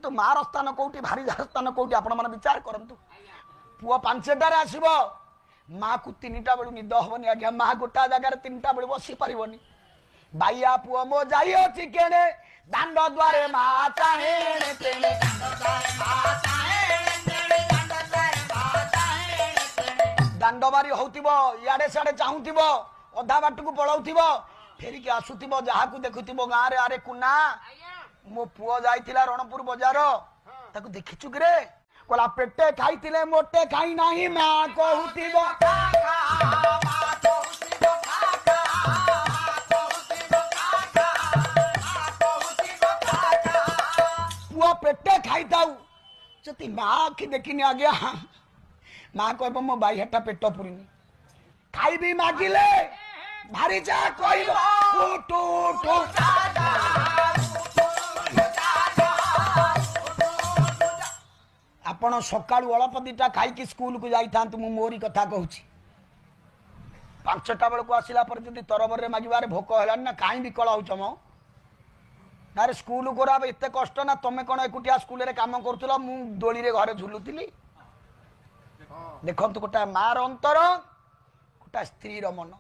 किंतु मार स्थान कौटी भारी स्थान कौटी आपण मन विचार करंतु पुओ 5टार आसीबो माँ को 3टा बेलू निद हबनी आज्ञा माँ गोटा जगार 3टा बेलू बसी पारिबनी बाइया पुओ मो जाई अछि केने दांड द्वारे माँ चाहेणे तेणे दांड बारी होउतिबो याडे साडे चाहुतिबो अधा बाट को पळाउतिबो फेरिकी आसुतिबो जहा को देखुतिबो गाँ रे अरे कुना मो पुओ जाइतिला रणपुर बाजार ताको देखिचु कि रे कोला पेटे खाइतिले मोटे खाई नाही माँ कहूतिबो पुओ पेटे खाइताऊ जति माँ की देखिनी आ गया माँ कहब मो बाई हेटा पेट पुरीनी खाइबी मागिले भारी जा कहब टू टू आपण सकाळू अल्प दीटा खाई स्कूल को जाई थांतु मु मोरी कथा कहूची 5टा बेल को आसिला पर जदी तरबर रे मागिबारे भोक हेलान ना काई विकल होउछ मो नारे स्कूल को राब एते कष्ट ना तमे कोन एकुटिया स्कूल रे काम करथुला मु दोली रे घरे झुलुतिली देखंतु कोटा मार अंतर कोटा स्त्री रो मन